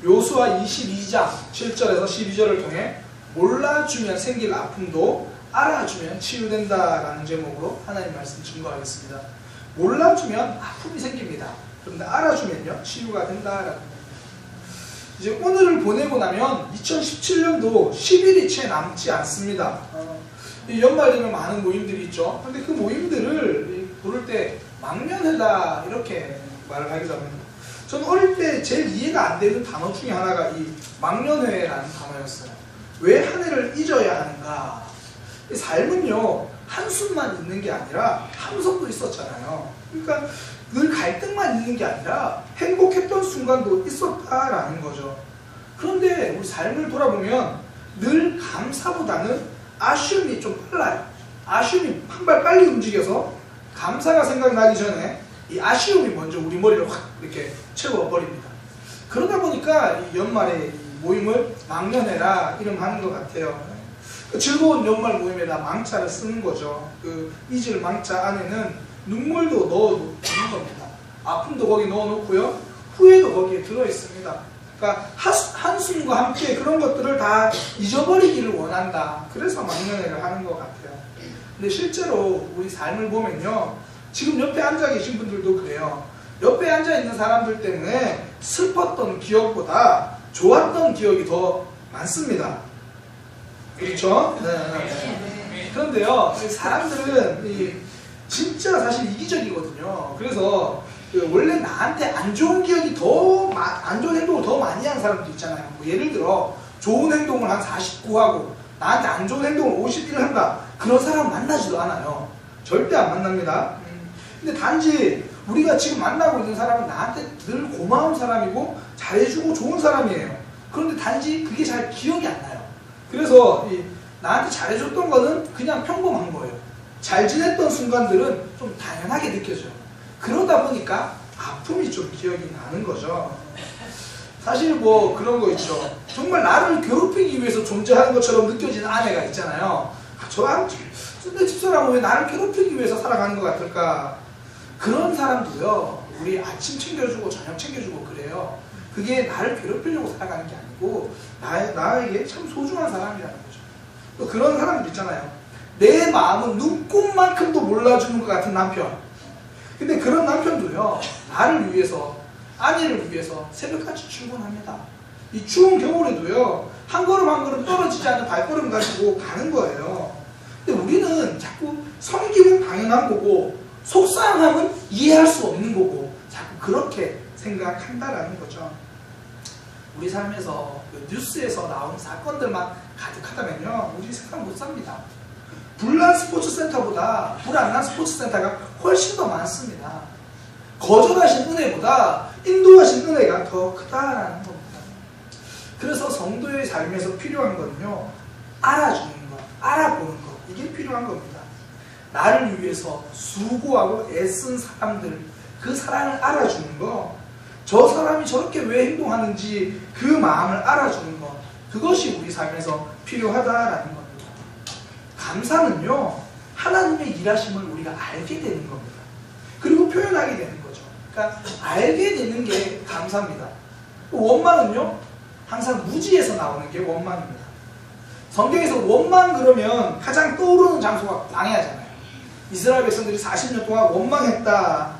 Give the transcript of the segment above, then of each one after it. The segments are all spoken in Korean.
요수와 22장 7절에서 12절을 통해 몰라주면 생길 아픔도 알아주면 치유된다라는 제목으로 하나님 말씀 증거하겠습니다. 몰라주면 아픔이 생깁니다. 그런데 알아주면요 치유가 된다라는 겁니다. 이제 오늘을 보내고 나면 2017년도 10일이 채 남지 않습니다. 연말 되면 많은 모임들이 있죠. 근데 그 모임들을 부를 때 망년회다 이렇게 말을 하기도 합니다. 저는 어릴 때 제일 이해가 안 되는 단어 중에 하나가 이 망년회라는 단어였어요. 왜 한 해를 잊어야 하는가? 삶은요 한숨만 있는 게 아니라 함성도 있었잖아요. 그러니까 늘 갈등만 있는 게 아니라 행복했던 순간도 있었다라는 거죠. 그런데 우리 삶을 돌아보면 늘 감사보다는 아쉬움이 좀 빨라요. 아쉬움이 한 발 빨리 움직여서 감사가 생각나기 전에 이 아쉬움이 먼저 우리 머리를 확 이렇게 채워버립니다. 그러다 보니까 이 연말에 이 모임을 망년회라 이름하는 것 같아요. 즐거운 연말 모임에다 망자를 쓰는 거죠. 그 잊을 망자 안에는 눈물도 넣어놓는 겁니다. 아픔도 거기 넣어놓고요. 후회도 거기에 들어있습니다. 그러니까 한숨과 함께 그런 것들을 다 잊어버리기를 원한다. 그래서 망년회를 하는 것 같아요. 근데 실제로 우리 삶을 보면요. 지금 옆에 앉아 계신 분들도 그래요. 옆에 앉아 있는 사람들 때문에 슬펐던 기억보다 좋았던 기억이 더 많습니다. 그렇죠? 네. 그런데요, 사람들은 진짜 사실 이기적이거든요. 그래서 원래 나한테 안 좋은 기억이 안 좋은 행동을 더 많이 하는 사람도 있잖아요. 뭐 예를 들어 좋은 행동을 한 49하고 나한테 안 좋은 행동을 51을 한다. 그런 사람 만나지도 않아요. 절대 안 만납니다. 근데 단지 우리가 지금 만나고 있는 사람은 나한테 늘 고마운 사람이고 잘해주고 좋은 사람이에요. 그런데 단지 그게 잘 기억이 안 나요. 그래서 나한테 잘해줬던 거는 그냥 평범한 거예요. 잘 지냈던 순간들은 좀 당연하게 느껴져요. 그러다 보니까 아픔이 좀 기억이 나는 거죠. 사실 뭐 그런 거 있죠. 정말 나를 괴롭히기 위해서 존재하는 것처럼 느껴지는 아내가 있잖아요. 내 집사람은 왜 나를 괴롭히기 위해서 살아가는 것 같을까? 그런 사람도요. 우리 아침 챙겨주고 저녁 챙겨주고 그래요. 그게 나를 괴롭히려고 살아가는 게 아니고 나에게 참 소중한 사람이라는 거죠. 또 그런 사람들 있잖아요. 내 마음은 눈꽃만큼도 몰라주는 것 같은 남편. 근데 그런 남편도요. 나를 위해서 아내를 위해서 새벽까지 출근합니다. 이 추운 겨울에도요. 한 걸음 한 걸음 떨어지지 않는 발걸음 가지고 가는 거예요. 근데 우리는 자꾸 섬기는 당연한 거고 속상함은 이해할 수 없는 거고 자꾸 그렇게 생각한다라는 거죠. 우리 삶에서 뉴스에서 나오는 사건들만 가득하다면요. 우리 세상 못 삽니다. 불난 스포츠센터보다 불 안 난 스포츠센터가 훨씬 더 많습니다. 거절하신 은혜보다 인도하신 은혜가 더 크다라는 겁니다. 그래서 성도의 삶에서 필요한 거는요. 알아주는 것, 알아보는 것. 이게 필요한 겁니다. 나를 위해서 수고하고 애쓴 사람들, 그 사랑을 알아주는 거, 저 사람이 저렇게 왜 행동하는지 그 마음을 알아주는 것, 그것이 우리 삶에서 필요하다라는 겁니다. 감사는요, 하나님의 일하심을 우리가 알게 되는 겁니다. 그리고 표현하게 되는 거죠. 그러니까 알게 되는 게 감사입니다. 원망은요, 항상 무지에서 나오는 게 원망입니다. 성경에서 원망 그러면 가장 떠오르는 장소가 광야잖아요. 이스라엘 백성들이 40년 동안 원망했다.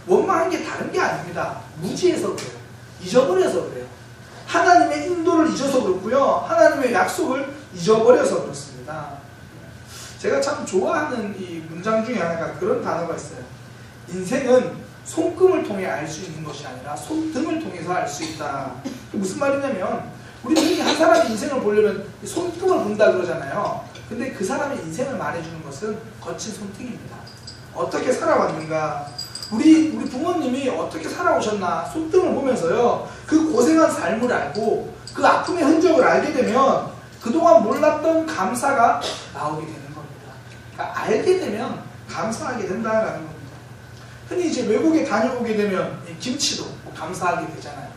원망한 게 다른 게 아닙니다. 무지해서 그래요. 잊어버려서 그래요. 하나님의 인도를 잊어서 그렇고요. 하나님의 약속을 잊어버려서 그렇습니다. 제가 참 좋아하는 이 문장 중에 하나가 그런 단어가 있어요. 인생은 손금을 통해 알 수 있는 것이 아니라 손등을 통해서 알 수 있다. 무슨 말이냐면 우리 흔히 한 사람의 인생을 보려면 손등을 본다 그러잖아요. 근데 그 사람의 인생을 말해주는 것은 거친 손등입니다. 어떻게 살아왔는가, 우리 부모님이 어떻게 살아오셨나 손등을 보면서요. 그 고생한 삶을 알고 그 아픔의 흔적을 알게 되면 그동안 몰랐던 감사가 나오게 되는 겁니다. 그러니까 알게 되면 감사하게 된다라는 겁니다. 흔히 이제 외국에 다녀오게 되면 김치도 감사하게 되잖아요.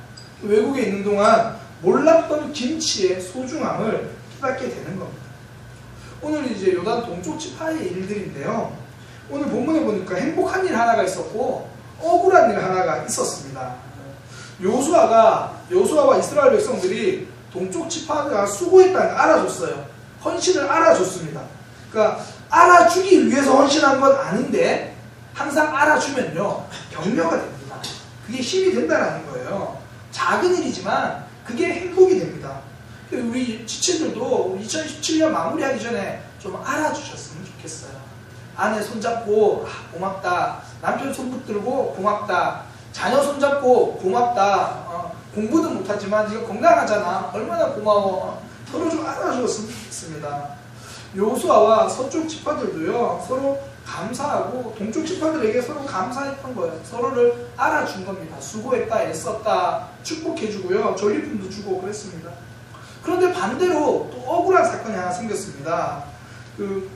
외국에 있는 동안 몰랐던 김치의 소중함을 깨닫게 되는 겁니다. 오늘 이제 요단 동쪽 지파의 일들인데요. 오늘 본문에 보니까 행복한 일 하나가 있었고 억울한 일 하나가 있었습니다. 여호수아와 이스라엘 백성들이 동쪽 지파가 수고했다는 걸 알아줬어요. 헌신을 알아줬습니다. 그러니까 알아주기 위해서 헌신한 건 아닌데 항상 알아주면요 격려가 됩니다. 그게 힘이 된다는 거예요. 작은 일이지만 그게 행복이 됩니다. 우리 지체들도 2017년 마무리하기 전에 좀 알아주셨으면 좋겠어요. 아내 손잡고 고맙다, 남편 손 붙들고 고맙다, 자녀 손잡고 고맙다, 공부는 못하지만 네가 건강하잖아, 얼마나 고마워. 서로 좀 알아주었으면 좋겠습니다. 여호수아와 서쪽 지파들도요 서로 감사하고 동쪽 지파들에게 서로 감사했던 거예요. 서로를 알아준 겁니다. 수고했다, 애썼다, 축복해주고요, 전리품도 주고 그랬습니다. 그런데 반대로 또 억울한 사건이 하나 생겼습니다. 그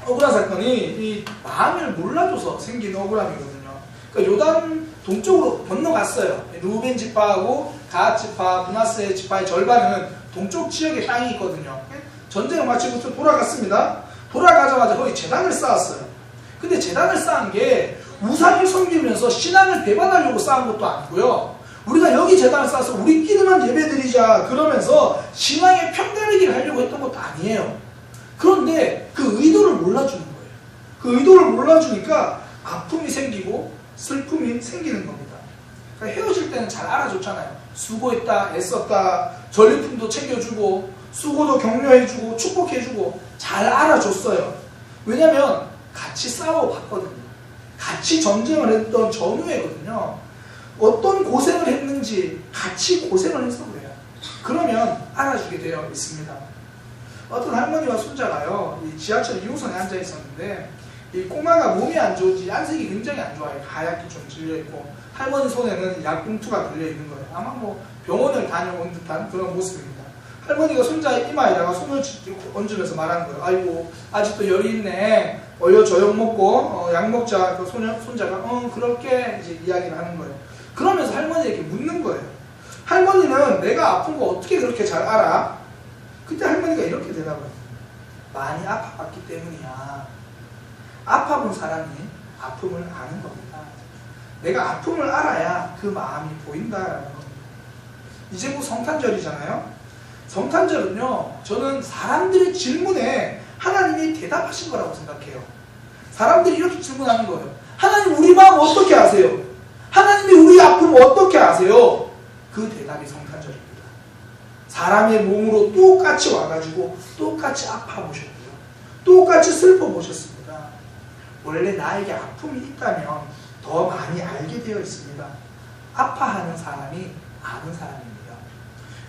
억울한 사건이 이 마음을 몰라줘서 생긴 억울함이거든요. 그러니까 요단 동쪽으로 건너갔어요. 루벤 지파하고 가앗 지파, 므낫세 지파의 절반은 동쪽 지역에 땅이 있거든요. 전쟁을 마치고 돌아갔습니다. 돌아가자마자 거기 제단을 쌓았어요. 근데 제단을 쌓은 게 우상을 섬기면서 신앙을 배반하려고 쌓은 것도 아니고요. 우리가 여기 제단을 쌓아서 우리끼리만 예배드리자 그러면서 신앙의 편가르기를 하려고 했던 것도 아니에요. 그런데 그 의도를 몰라주는 거예요. 그 의도를 몰라주니까 아픔이 생기고 슬픔이 생기는 겁니다. 그러니까 헤어질 때는 잘 알아줬잖아요. 수고했다, 애썼다, 전리품도 챙겨주고 수고도 격려해주고 축복해주고 잘 알아줬어요. 왜냐면 같이 싸워봤거든요. 같이 전쟁을 했던 전우회거든요. 어떤 고생을 했는지 같이 고생을 해서 그래요. 그러면 알아주게 되어 있습니다. 어떤 할머니와 손자가요, 이 지하철 2호선에 앉아 있었는데 이 꼬마가 몸이 안 좋은지 안색이 굉장히 안 좋아요. 하얗게 좀 질려있고 할머니 손에는 약봉투가 들려있는 거예요. 아마 뭐 병원을 다녀온 듯한 그런 모습입니다. 할머니가 손자 이마에다가 손을 얹으면서 말하는 거예요. 아이고 아직도 열이 있네. 얼려 저녁 먹고 약 먹자. 그 손자가 그렇게 이제 이야기를 하는 거예요. 그러면서 할머니에게 묻는 거예요. 할머니는 내가 아픈 거 어떻게 그렇게 잘 알아? 그때 할머니가 이렇게 대답을 해요. 많이 아파봤기 때문이야. 아파본 사람이 아픔을 아는 겁니다. 내가 아픔을 알아야 그 마음이 보인다라는 겁니다. 이제 곧 성탄절이잖아요. 성탄절은요, 저는 사람들의 질문에 하나님이 대답하신 거라고 생각해요. 사람들이 이렇게 질문하는 거예요. 하나님 우리 마음 어떻게 아세요? 하나님이 우리 아픔 어떻게 아세요? 그 대답이 성탄절입니다. 사람의 몸으로 똑같이 와가지고 똑같이 아파보셨고요. 똑같이 슬퍼보셨습니다. 원래 나에게 아픔이 있다면 더 많이 알게 되어 있습니다. 아파하는 사람이 아는 사람입니다.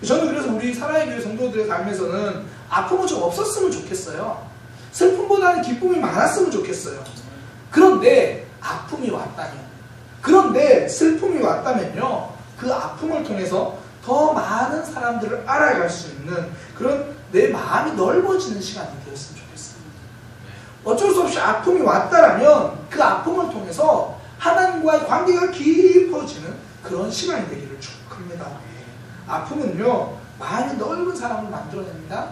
저는 그래서 우리 사랑의 교회 성도들의 삶에서는 아픔은 좀 없었으면 좋겠어요. 슬픔보다는 기쁨이 많았으면 좋겠어요. 그런데 아픔이 왔다면, 그런데 슬픔이 왔다면요, 그 아픔을 통해서 더 많은 사람들을 알아갈 수 있는 그런 내 마음이 넓어지는 시간이 되었으면 좋겠습니다. 어쩔 수 없이 아픔이 왔다라면 그 아픔을 통해서 하나님과의 관계가 깊어지는 그런 시간이 되기를 축복합니다. 아픔은요, 마음이 넓은 사람을 만들어냅니다.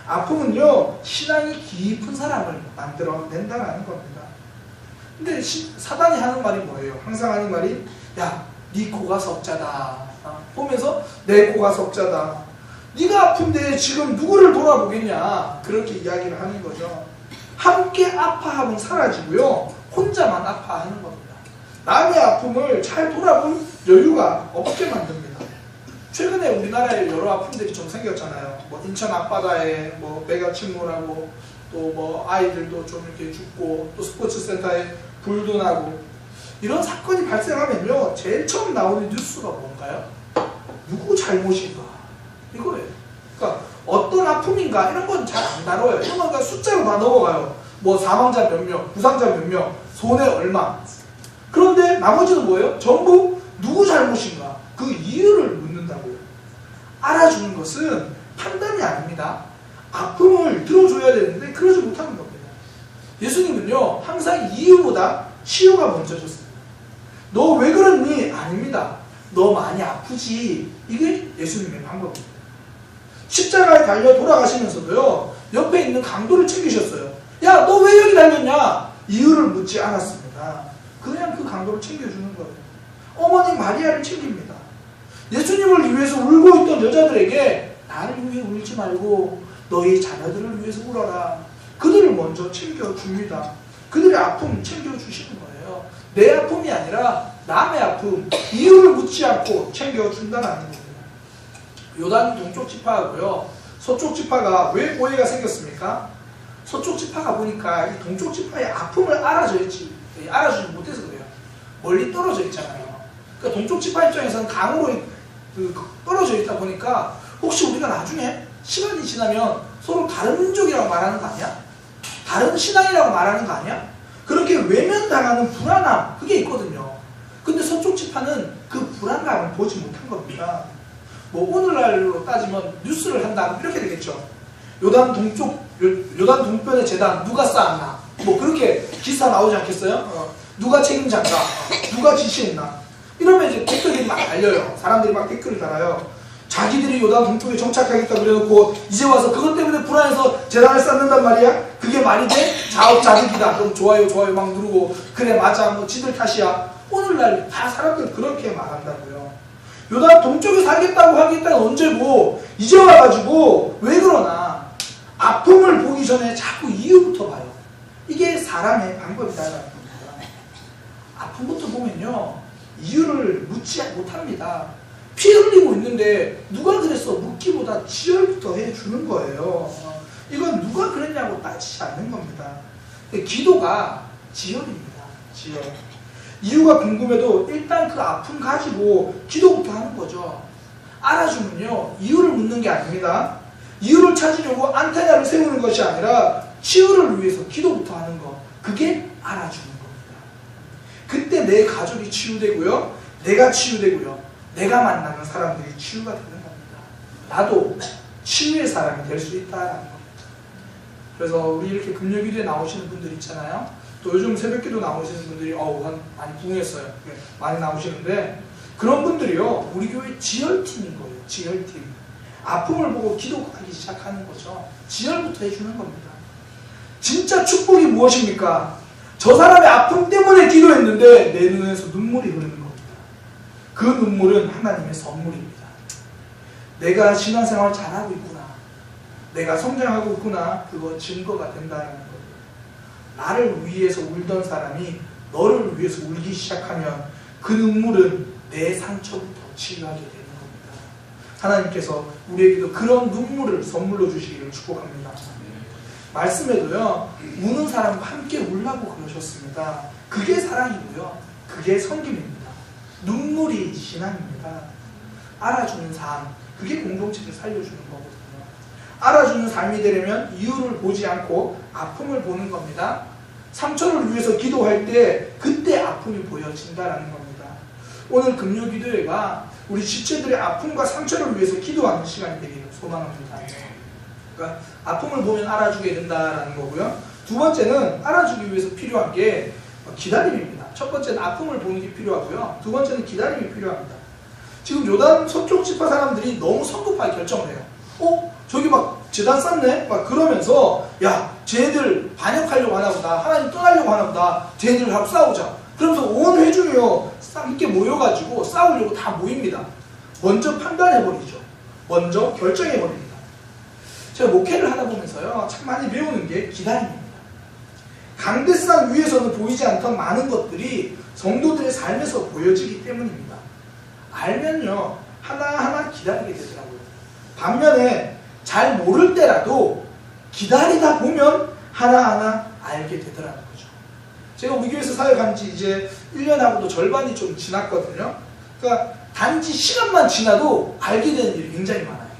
아픔은요, 신앙이 깊은 사람을 만들어낸다는 겁니다. 근데 사단이 하는 말이 뭐예요? 항상 하는 말이, 야, 네 코가 석자다. 보면서 내 코가 석자다. 네가 아픈데 지금 누구를 돌아보겠냐? 그렇게 이야기를 하는 거죠. 함께 아파하면 사라지고요, 혼자만 아파하는 겁니다. 남의 아픔을 잘 돌아볼 여유가 없게 만듭니다. 최근에 우리나라에 여러 아픔들이 좀 생겼잖아요. 뭐 인천 앞바다에 뭐 배가 침몰하고 또 뭐 아이들도 좀 이렇게 죽고 또 스포츠 센터에 불도 나고 이런 사건이 발생하면요, 제일 처음 나오는 뉴스가 뭔가요? 누구 잘못인가? 이거예요. 그러니까 어떤 아픔인가 이런 건 잘 안 다뤄요. 이런 건 그냥 숫자로 다 넘어가요. 뭐 사망자 몇 명, 부상자 몇 명, 손해 얼마. 그런데 나머지는 뭐예요? 전부 누구 잘못인가? 그 이유를 묻는다고요. 알아주는 것은 판단이 아닙니다. 아픔을 들어줘야 되는데 그러지 못하는 겁니다. 예수님은요, 항상 이유보다 치유가 먼저졌습니다. 너 왜 그랬니? 아닙니다. 너 많이 아프지. 이게 예수님의 방법입니다. 십자가에 달려 돌아가시면서도요, 옆에 있는 강도를 챙기셨어요. 야, 너 왜 여기 달렸냐? 이유를 묻지 않았습니다. 그냥 그 강도를 챙겨주는 거예요. 어머니 마리아를 챙깁니다. 예수님을 위해서 울고 있던 여자들에게 나를 위해 울지 말고 너희 자녀들을 위해서 울어라. 그들을 먼저 챙겨줍니다. 그들의 아픔 챙겨주시는 거예요. 내 아픔이 아니라 남의 아픔, 이유를 묻지 않고 챙겨준다는 겁니다. 요단 동쪽 지파하고요, 서쪽 지파가 왜 오해가 생겼습니까? 서쪽 지파가 보니까 이 동쪽 지파의 아픔을 알아주지 못해서 그래요. 멀리 떨어져 있잖아요. 그러니까 동쪽 지파 입장에서는 강으로 떨어져 있다 보니까 혹시 우리가 나중에 시간이 지나면 서로 다른 민족이라고 말하는 거 아니야? 다른 신앙이라고 말하는 거 아니야? 그렇게 외면당하는 불안함, 그게 있거든요. 근데 서쪽 지파는 그 불안감을 보지 못한 겁니다. 뭐 오늘날로 따지면 뉴스를 한다 이렇게 되겠죠. 요단 동편의 재단 누가 쌓았나, 뭐 그렇게 기사 나오지 않겠어요? 누가 책임졌나, 누가 지시했나, 이러면 이제 댓글이 막 달려요. 사람들이 막 댓글을 달아요. 자기들이 요단 동쪽에 정착하겠다 그래놓고 이제 와서 그것 때문에 불안해서 재단을 쌓는단 말이야? 그게 말이 돼? 자업자득이다. 그럼 좋아요 막 누르고 그래 맞아 뭐 지들 탓이야. 오늘날 다 사람들 그렇게 말한다고요. 요단 동쪽에 살겠다고 하겠다는 언제고 이제 와가지고 왜 그러나? 아픔을 보기 전에 자꾸 이유부터 봐요. 이게 사람의 방법이다라는 겁니다. 아픔부터 보면요, 이유를 묻지 못합니다. 피 흘리고 있는데 누가 그랬어 묻기보다 지혈부터 해주는 거예요. 이건 누가 그랬냐고 따지지 않는 겁니다. 기도가 지혈입니다. 지혈. 이유가 궁금해도 일단 그 아픔 가지고 기도부터 하는 거죠. 알아주면요, 이유를 묻는 게 아닙니다. 이유를 찾으려고 안테나를 세우는 것이 아니라 치유를 위해서 기도부터 하는 거, 그게 알아주는 겁니다. 그때 내 가족이 치유되고요, 내가 치유되고요, 내가 만나는 사람들이 치유가 되는 겁니다. 나도 치유의 사람이 될 수 있다는 겁니다. 그래서 우리 이렇게 금요일에 나오시는 분들 있잖아요. 또 요즘 새벽기도 나오시는 분들이 많이 부응했어요. 많이 나오시는데 그런 분들이요, 우리 교회 지혈팀인 거예요. 지혈팀. 아픔을 보고 기도하기 시작하는 거죠. 지혈부터 해주는 겁니다. 진짜 축복이 무엇입니까? 저 사람의 아픔 때문에 기도했는데 내 눈에서 눈물이 흐르는 겁니다. 그 눈물은 하나님의 선물입니다. 내가 신앙생활 잘하고 있구나, 내가 성장하고 있구나, 그거 증거가 된다는 거예요. 나를 위해서 울던 사람이 너를 위해서 울기 시작하면 그 눈물은 내 상처부터 치유하게 되는 겁니다. 하나님께서 우리에게도 그런 눈물을 선물로 주시기를 축복합니다. 말씀에도요, 우는 사람과 함께 울라고 그러셨습니다. 그게 사랑이고요, 그게 섬김입니다. 눈물이 신앙입니다. 알아주는 삶, 그게 공동체를 살려주는 거거든요. 알아주는 삶이 되려면 이유를 보지 않고 아픔을 보는 겁니다. 상처를 위해서 기도할 때 그때 아픔이 보여진다는 겁니다. 오늘 금요기도회가 우리 지체들의 아픔과 상처를 위해서 기도하는 시간이 되기를 소망합니다. 그러니까 아픔을 보면 알아주게 된다는 거고요. 두 번째는 알아주기 위해서 필요한 게 기다림입니다. 첫 번째는 아픔을 보는 게 필요하고요, 두 번째는 기다림이 필요합니다. 지금 요단 서쪽 지파 사람들이 너무 성급하게 결정을 해요. 저기 막 재단 쌓네? 막 그러면서 야, 쟤들 반역하려고 하나 보다, 하나님 떠나려고 하나 보다, 쟤들하고 싸우자. 그러면서 온 회중이요 함께 모여가지고 싸우려고 다 모입니다. 먼저 판단해버리죠. 먼저 결정해버립니다. 제가 목회를 하다 보면서요, 참 많이 배우는 게 기다림입니다. 강대상 위에서는 보이지 않던 많은 것들이 성도들의 삶에서 보여지기 때문입니다. 알면요, 하나하나 기다리게 되더라고요. 반면에 잘 모를 때라도 기다리다 보면 하나하나 알게 되더라는 거죠. 제가 우리 교회에서 사역한 지 이제 1년하고도 절반이 좀 지났거든요. 그러니까 단지 시간만 지나도 알게 되는 일이 굉장히 많아요.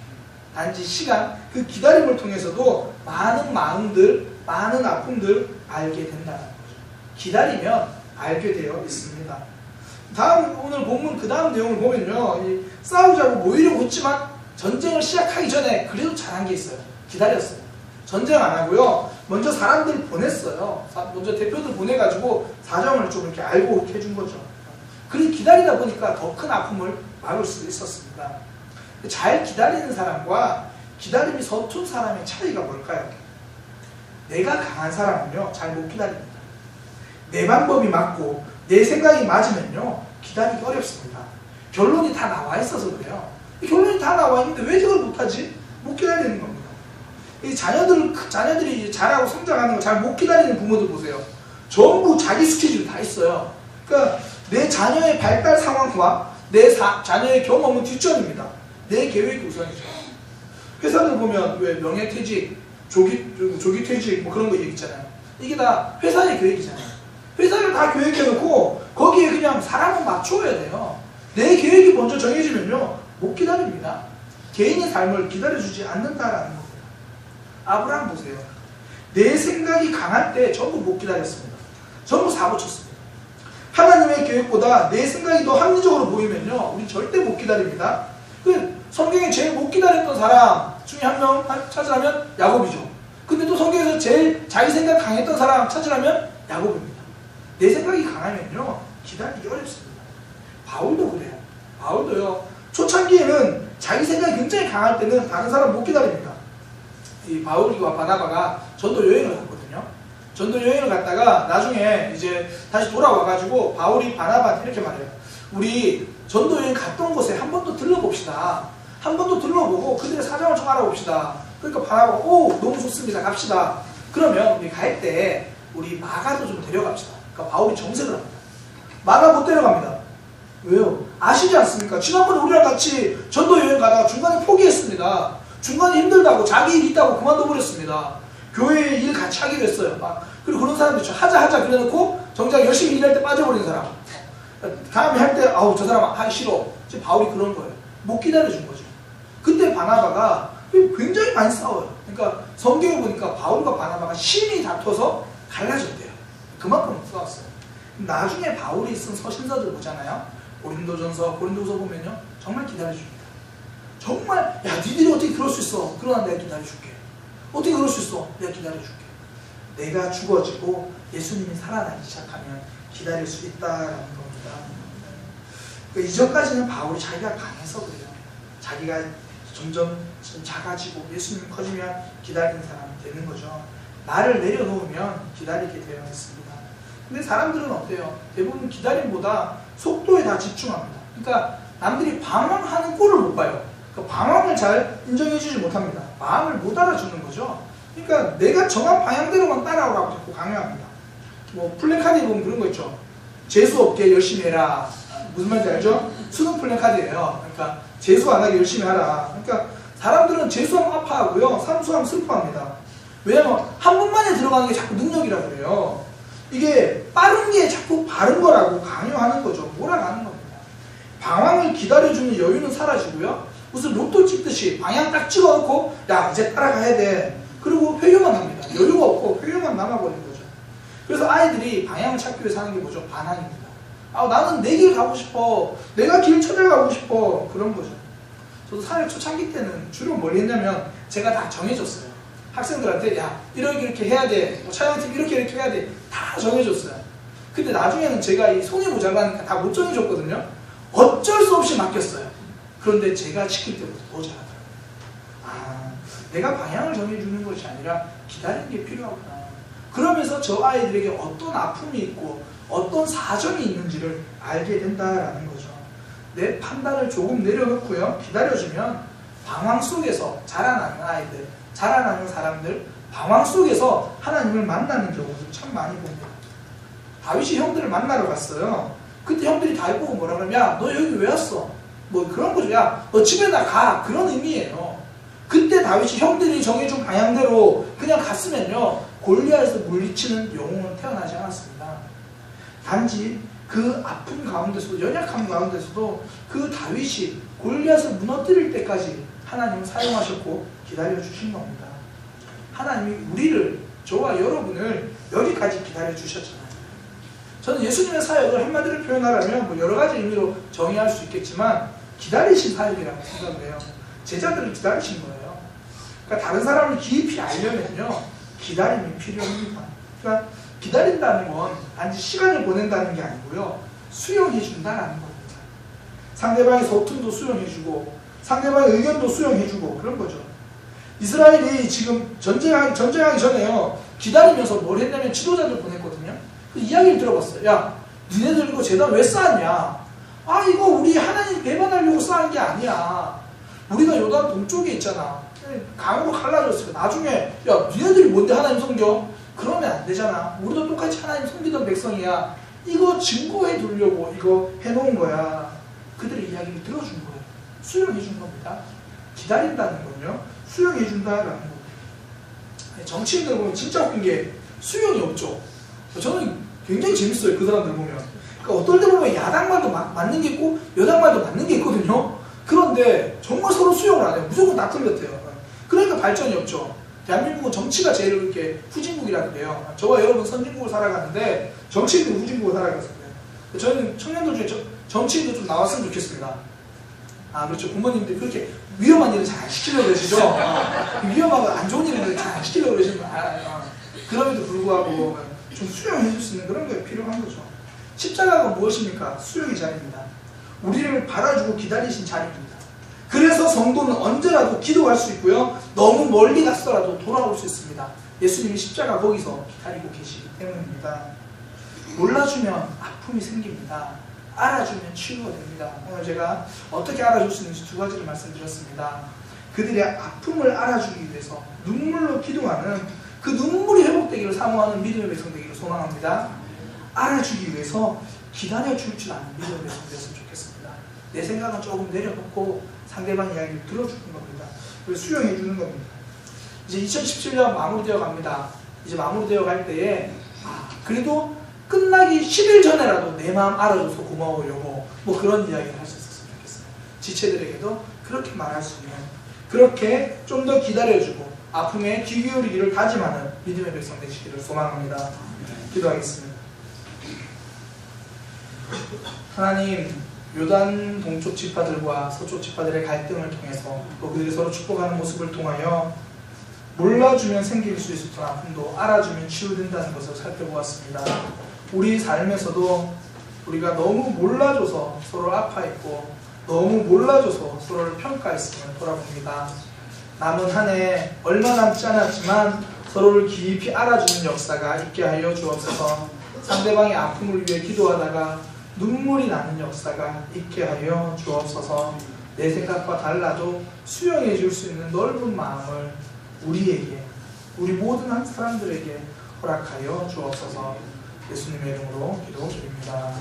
단지 시간, 그 기다림을 통해서도 많은 마음들, 많은 아픔들 알게 된다는 거죠. 기다리면 알게 되어 있습니다. 오늘 본문 그 다음 내용을 보면요, 싸우자고 모이려고 했지만 전쟁을 시작하기 전에 그래도 잘한 게 있어요. 기다렸어요. 전쟁 안 하고요, 먼저 사람들 보냈어요. 먼저 대표들 보내가지고 사정을 좀 이렇게 알고 해준 거죠. 그리 기다리다 보니까 더 큰 아픔을 막을 수 있었습니다. 잘 기다리는 사람과 기다림이 서툰 사람의 차이가 뭘까요? 내가 강한 사람은요, 잘 못 기다립니다. 내 방법이 맞고 내 생각이 맞으면요, 기다리기 어렵습니다. 결론이 다 나와 있어서 그래요. 결론이 다 나와 있는데 왜 저걸 못하지? 못 기다리는 겁니다. 이 자녀들이 자라고 성장하는 거 잘 못 기다리는 부모들 보세요. 전부 자기 스케줄이 다 있어요. 그러니까 내 자녀의 발달 상황과 내 자녀의 경험은 뒷전입니다. 내 계획이 우선이죠. 회사들 보면 왜 명예퇴직, 조기퇴직 뭐 그런 거 얘기했잖아요. 이게 다 회사의 계획이잖아요. 회사를 다 계획해놓고 거기에 그냥 사람을 맞춰야 돼요. 내 계획이 먼저 정해지면요 못 기다립니다. 개인의 삶을 기다려주지 않는다라는 겁니다. 아브라함 보세요. 내 생각이 강할 때 전부 못 기다렸습니다. 전부 사고쳤습니다. 하나님의 계획보다 내 생각이 더 합리적으로 보이면요 우리 절대 못 기다립니다. 성경에 제일 못 기다렸던 사람 중에 한 명 찾으라면 야곱이죠. 근데 또 성경에서 제일 자기 생각 강했던 사람 찾으라면 야곱입니다. 내 생각이 강하면요 기다리기 어렵습니다. 바울도 그래요. 바울도요 초창기에는 자기 생각이 굉장히 강할 때는 다른 사람 못 기다립니다. 이 바울과 바나바가 전도 여행을 갔거든요. 전도 여행을 갔다가 나중에 이제 다시 돌아와가지고 바울이 바나바한테 이렇게 말해요. 우리 전도 여행 갔던 곳에 한 번 더 들러봅시다. 한 번 더 들러보고 그들의 사정을 좀 알아봅시다. 그러니까 바나바가 오 너무 좋습니다. 갑시다. 그러면 우리 갈 때 우리 마가도 좀 데려갑시다. 그러니까 바울이 정색을 합니다. 마가 못 데려갑니다. 왜요? 아시지 않습니까? 지난번에 우리랑 같이 전도 여행 가다가 중간에 포기했습니다. 중간에 힘들다고 자기 일 있다고 그만둬버렸습니다. 교회에 일 같이 하기로 했어요. 그리고 그런 사람들 있죠. 하자 그래놓고 정작 열심히 일할 때 빠져버린 사람. 다음에 할 때 아우 저 사람 하기 싫어. 지금 바울이 그런 거예요. 못 기다려준 거죠. 그때 바나바가 굉장히 많이 싸워요. 그러니까 성경에 보니까 바울과 바나바가 심히 다퉈서 갈라졌대요. 그만큼 싸웠어요. 나중에 바울이 쓴 서신서들 보잖아요. 고린도전서, 고린도서 보면요 정말 기다려줍니다. 정말 야 니들이 어떻게 그럴 수 있어. 그러나 내가 기다려줄게. 어떻게 그럴 수 있어. 내가 기다려줄게. 내가 죽어지고 예수님이 살아나기 시작하면 기다릴 수 있다라는 겁니다. 그러니까 이전까지는 바울이 자기가 강해서 그래요. 자기가 점점 작아지고 예수님 커지면 기다리는 사람이 되는 거죠. 나를 내려놓으면 기다리게 되어 있습니다. 근데 사람들은 어때요? 대부분 기다림보다 속도에 다 집중합니다. 그러니까 남들이 방황하는 꼴을 못 봐요. 그러니까 방황을 잘 인정해주지 못합니다. 마음을 못 알아주는 거죠. 그러니까 내가 정한 방향대로만 따라오라고 자꾸 강요합니다. 뭐 플래카드에 보면 그런 거 있죠. 재수없게 열심히 해라. 무슨 말인지 알죠? 수능 플래카드예요. 그러니까 재수 안 하게 열심히 하라. 그러니까 사람들은 재수하면 아파하고요. 삼수하면 슬퍼합니다. 왜냐면 한 번만에 들어가는 게 자꾸 능력이라고 그래요. 이게 빠른 게 자꾸 바른 거라고 강요하는 거죠. 몰아가는 겁니다. 방황을 기다려주는 여유는 사라지고요. 무슨 로또 찍듯이 방향 딱 찍어놓고 야 이제 따라가야 돼. 그리고 회유만 합니다. 여유가 없고 회유만 남아버리는 거죠. 그래서 아이들이 방향을 찾기 위해서 하는 게 뭐죠? 반항입니다. 나는 내 길 가고 싶어. 내가 길 찾아가고 싶어. 그런 거죠. 저도 사회 초창기 때는 주로 뭘 했냐면 제가 다 정해줬어요. 학생들한테 야 이렇게 해야 돼. 뭐 촬영팀 이렇게 해야 돼. 다 정해줬어요. 근데 나중에는 제가 이 손이 모자라니까 다 못 정해줬거든요. 어쩔 수 없이 맡겼어요. 그런데 제가 시킬 때보다 더 잘하더라고요. 내가 방향을 정해주는 것이 아니라 기다리는 게 필요하구나. 그러면서 저 아이들에게 어떤 아픔이 있고 어떤 사정이 있는지를 알게 된다라는 거죠. 내 판단을 조금 내려놓고요. 기다려주면 방황 속에서 자라나는 아이들, 자라나는 사람들, 방황 속에서 하나님을 만나는 경우도 참 많이 봅니다. 다윗이 형들을 만나러 갔어요. 그때 형들이 다윗 보고 뭐라 그러면 야 너 여기 왜 왔어? 뭐 그런 거죠. 야 너 집에 나 가. 그런 의미예요. 그때 다윗이 형들이 정해준 방향대로 그냥 갔으면요 골리앗에서 물리치는 영웅은 태어나지 않았습니다. 단지 그 아픔 가운데서도 연약함 가운데서도 그 다윗이 골리앗을 무너뜨릴 때까지 하나님은 사용하셨고 기다려주신 겁니다. 하나님이 우리를 저와 여러분을 여기까지 기다려주셨잖아요. 저는 예수님의 사역을 한마디로 표현하려면 뭐 여러 가지 의미로 정의할 수 있겠지만 기다리신 사역이라고 생각을 해요. 제자들을 기다리신 거예요. 그러니까 다른 사람을 깊이 알려면요 기다림이 필요합니다. 그러니까 기다린다는 건 단지 시간을 보낸다는 게 아니고요 수용해준다라는 겁니다. 상대방의 서툰도 수용해주고 상대방의 의견도 수용해주고 그런 거죠. 이스라엘이 지금 전쟁하기 전에요 기다리면서 뭘 했냐면 지도자들 보냈거든요. 그 이야기를 들어봤어요. 야 니네들 이거 재단 왜 쌓았냐? 아 이거 우리 하나님 배반하려고 쌓은 게 아니야. 우리가 요단 동쪽에 있잖아. 강으로 갈라졌어요. 나중에 야 니네들이 뭔데 하나님 섬겨? 그러면 안 되잖아. 우리도 똑같이 하나님 섬기던 백성이야. 이거 증거해 두려고 이거 해놓은 거야. 그들의 이야기를 들어준 거예요. 수용해 준 겁니다. 기다린다는 건요. 수용해 준다라는 겁니다. 정치인들 보면 진짜 웃긴 게 수용이 없죠. 저는 굉장히 재밌어요. 그 사람들 보면. 그러니까 어떨 때 보면 야당 말도 맞는 게 있고 여당 말도 맞는 게 있거든요. 그런데 정말 서로 수용을 안 해요. 무조건 다 틀렸대요. 그러니까 발전이 없죠. 대한민국은 정치가 제일 이렇게 후진국이라는 게요. 저와 여러분 선진국을 살아가는데 정치인들이 후진국을 살아갔어요. 저희는 청년들 중에 정치인도 좀 나왔으면 좋겠습니다. 아 그렇죠. 부모님들이 그렇게 위험한 일을 잘 안 시키려고 그러시죠. 위험하고 안 좋은 일을 잘 안 시키려고 그러시면 그럼에도 불구하고 좀 수용해 줄 수 있는 그런 게 필요한 거죠. 십자가가 무엇입니까? 수용의 자리입니다. 우리를 바라주고 기다리신 자리입니다. 그래서 성도는 언제라도 기도할 수 있고요. 너무 멀리 갔더라도 돌아올 수 있습니다. 예수님이 십자가 거기서 기다리고 계시기 때문입니다. 몰라주면 아픔이 생깁니다. 알아주면 치유가 됩니다. 오늘 제가 어떻게 알아줄 수 있는지 두 가지를 말씀드렸습니다. 그들의 아픔을 알아주기 위해서 눈물로 기도하는 그 눈물이 회복되기를 사모하는 믿음의 백성 되기를 소망합니다. 알아주기 위해서 기다려줄 줄 아는 믿음의 백성 되었으면 좋겠습니다. 내 생각은 조금 내려놓고 상대방 이야기를 들어주는 겁니다. 그래서 수용해 주는 겁니다. 이제 2017년 마무리되어 갑니다. 이제 마무리되어 갈 때에 그래도 끝나기 10일 전에라도 내 마음 알아줘서 고마워 여보 뭐 그런 이야기를 할 수 있었으면 좋겠어요. 지체들에게도 그렇게 말할 수 있는 그렇게 좀 더 기다려주고 아픔에 귀 기울이기를 다짐하는 믿음의 백성 되시기를 소망합니다. 기도하겠습니다. 하나님 요단 동쪽 지파들과 서쪽 지파들의 갈등을 통해서 또 그들이 서로 축복하는 모습을 통하여 몰라주면 생길 수 있었던 아픔도 알아주면 치유된다는 것을 살펴보았습니다. 우리 삶에서도 우리가 너무 몰라줘서 서로 아파했고 너무 몰라줘서 서로를 평가했음을 돌아봅니다. 남은 한 해 얼마 남지 않았지만 서로를 깊이 알아주는 역사가 있게 하여 주옵소서. 상대방의 아픔을 위해 기도하다가 눈물이 나는 역사가 있게 하여 주옵소서. 내 생각과 달라도 수용해 줄 수 있는 넓은 마음을 우리에게 우리 모든 한 사람들에게 허락하여 주옵소서. 예수님의 이름으로 기도드립니다.